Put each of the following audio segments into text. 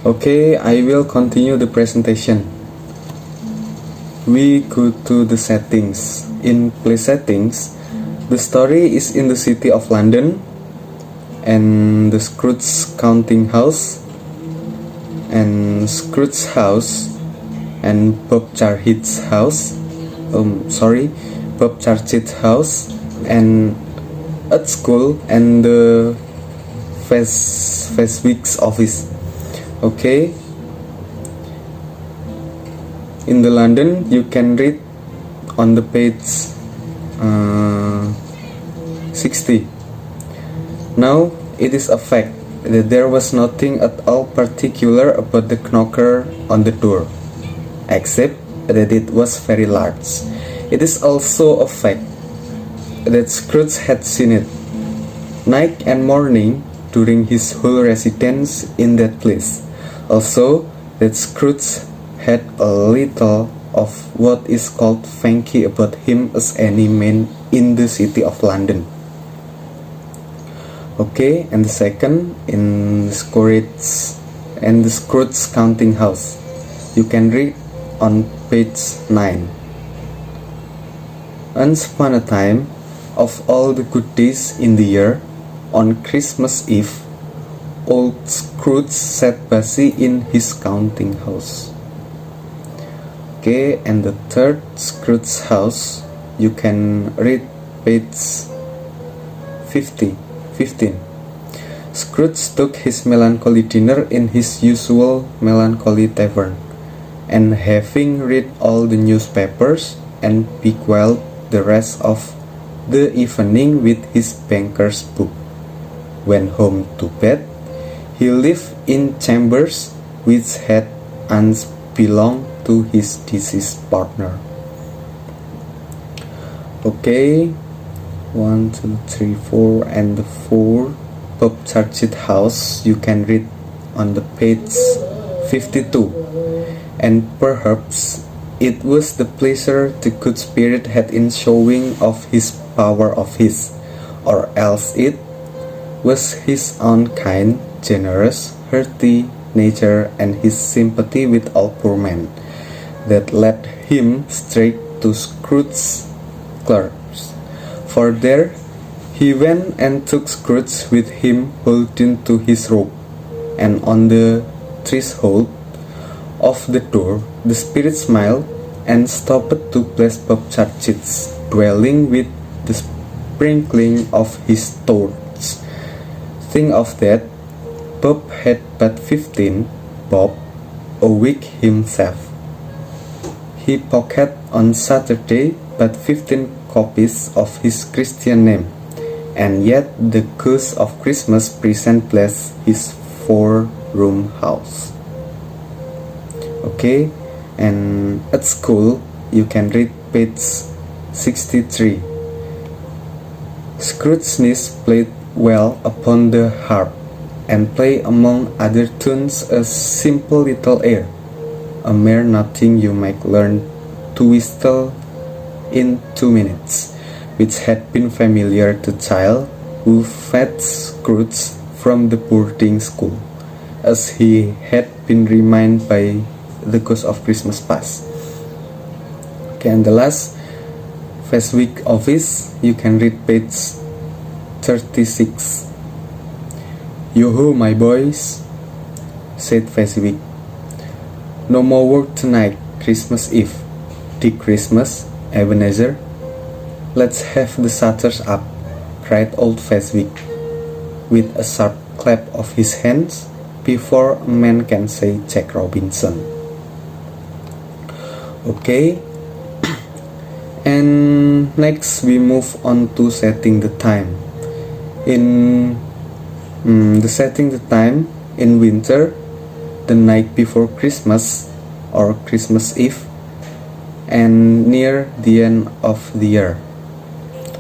Okay, I will continue the presentation. We go to the settings. In play settings, the story is in the city of London and the Scrooge counting house and Scrooge's house and Bob Charchit's house. Bob Charchit's house and at school and the Fezwick's office. Okay. In the London, you can read on the page 60. Now, it is a fact that there was nothing at all particular about the knocker on the door, except that it was very large. It is also a fact that Scrooge had seen it, night and morning, during his whole residence in that place. Also, that Scrooge had a little of what is called funky about him as any man in the city of London. Okay, and the second, in the Scrooge counting house, you can read on page 9. Once upon a time, of all the good days in the year, on Christmas Eve, old Scrooge sat busy in his counting house. Okay, and the third, Scrooge's house, you can read page 15. Scrooge took his melancholy dinner in his usual melancholy tavern, and having read all the newspapers and beguiled the rest of the evening with his banker's book, went home to bed. He lived in chambers which had once belonged to his deceased partner. Okay, 1, 2, 3, 4, and the 4 Bob Charchit house you can read on the page 52. And perhaps it was the pleasure the good spirit had in showing of his power of his, or else it was his own kind, generous, hearty nature and his sympathy with all poor men that led him straight to Scrooge's clerks. For there he went and took Scrooge with him holding to his robe, and on the threshold of the door the spirit smiled and stopped to bless Bob Charchit's dwelling with the sprinkling of his thoughts. Think of that, Bob had but 15, Bob, a week himself. He pocketed on Saturday but 15 copies of his Christian name, and yet the ghost of Christmas present blessed his 4-room house. Okay, and at school you can read page 63. Scrooge's niece played well upon the harp, and played among other tunes a simple little air, a mere nothing you might learn to whistle in 2 minutes, which had been familiar to child who fed Scrooge from the boarding school, as he had been reminded by the ghost of Christmas past. Okay, and the last, Fezwick office, you can read page 36. "Yo-ho, my boys," said Fezwick. "No more work tonight, Christmas Eve. Dick Christmas, Ebenezer. Let's have the shutters up," cried old Fezwick, with a sharp clap of his hands before a man can say Jack Robinson. Okay, and next we move on to setting the time. In the setting the time in winter, the night before Christmas or Christmas Eve, and near the end of the year.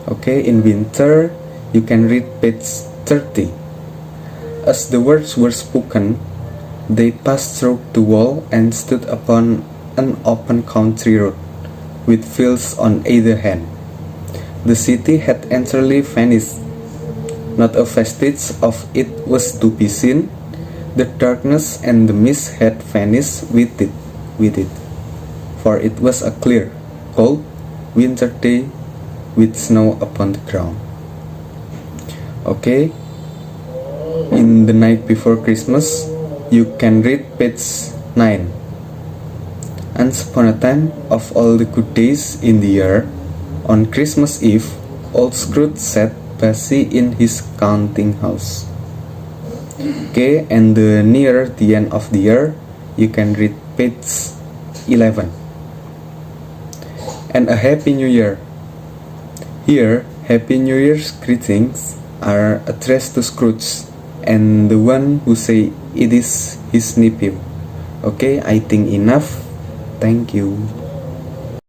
Okay, in winter you can read page 30. As the words were spoken, they passed through the wall and stood upon an open country road with fields on either hand. The city had entirely vanished. Not a vestige of it was to be seen. The darkness and the mist had vanished with it, for it was a clear, cold winter day with snow upon the ground. Okay, in the night before Christmas, you can read page 9. Once upon a time, of all the good days in the year, on Christmas Eve, old Scrooge sat busy in his counting house. Okay, and near the end of the year, you can read page 11. And a Happy New Year. Here, Happy New Year's greetings are addressed to Scrooge and the one who say it is his nephew. Okay, I think enough. Thank you.